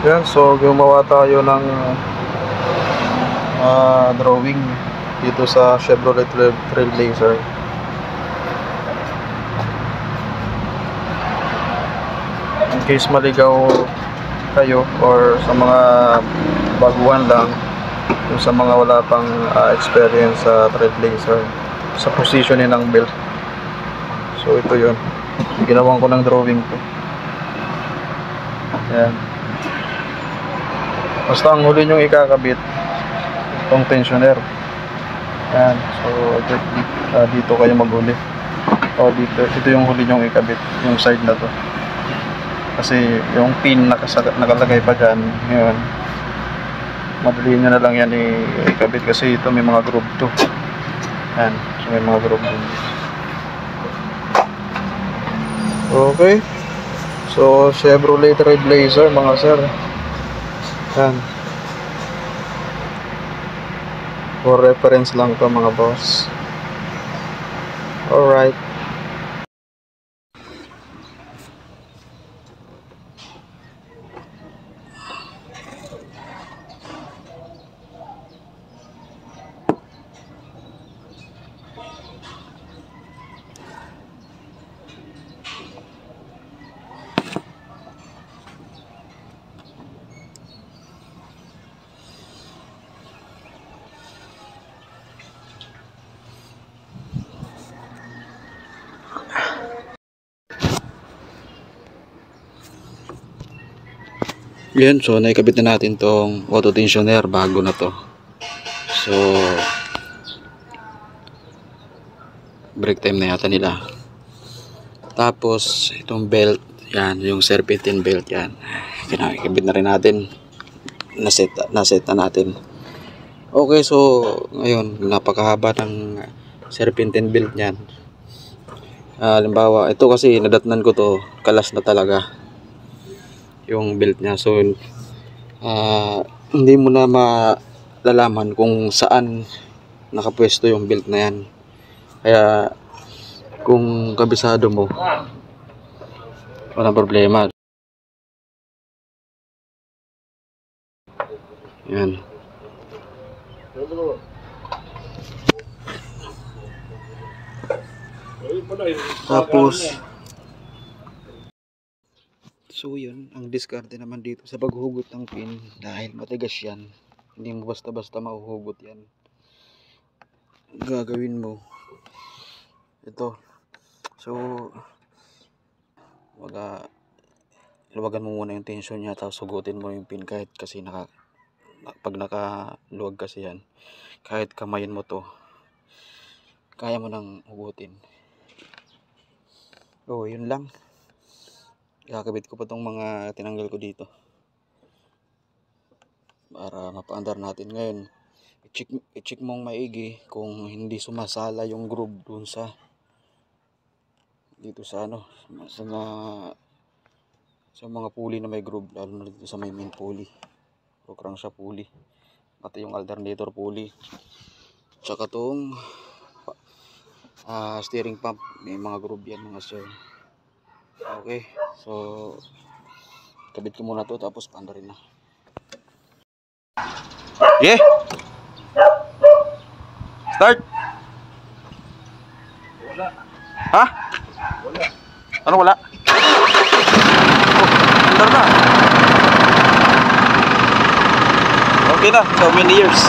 Yan, so gumawa tayo ng drawing dito sa Chevrolet Trailblazer. In case maligaw kayo or sa mga baguhan lang, yung sa mga wala pang experience sa Trailblazer, sa positioning ng belt. So ito yun, ginawan ko ng drawing ko. Yan. Basta ang huli nyong ikakabit itong tensioner. Yan. So dito kayo maghuli. O dito, ito yung huli nyong ikabit, yung side na to. Kasi yung pin nakalagay pa dyan. Ngayon, madali nyo na lang yan ikabit kasi ito may mga groove to. Yan. So may mga groove din. Okay. So Chevrolet Trailblazer mga sir. Yan. For reference lang to mga boss. Alright. Yan, so naikabit na natin tong auto tensioner, bago na to. So break time na yata nila. Tapos itong belt, yan, yung serpentine belt, yan, kinakabit na rin natin. Naset na natin. Okay, so ngayon napakahaba ng serpentine belt niyan. Halimbawa, ito kasi nadatnan ko to, kalas na talaga yung belt niya. So hindi mo na malalaman kung saan nakapwesto yung belt na yan. Kaya kung kabisado mo, walang problema. Yan. Tapos so yun, ang diskarte naman dito sa paghugot ng pin, dahil matigas yan, hindi mo basta-basta mahuhugot yan. Gagawin mo ito, so luwagan mo muna yung tension nya, tapos hugutin mo yung pin. Kahit kasi pag nakaluwag kasi yan, kahit kamayin mo to, kaya mo nang hugutin. So yun lang. Kakabit ko pa tong mga tinanggal ko dito para mapaandar natin. Ngayon, i-check mong maigi kung hindi sumasala yung groove dun sa dito sa sa mga pulley na may groove, lalo na dito sa may main pulley o crankshaft pulley, pati yung alternator pulley, tsaka tong steering pump, may mga groove yan mga sir. Okay, so kabit ko muna to, tapos paandarin na. Yeah. Start. Wala. Ha? Wala. Ano wala? Oh, andar na. Okay na, so many years.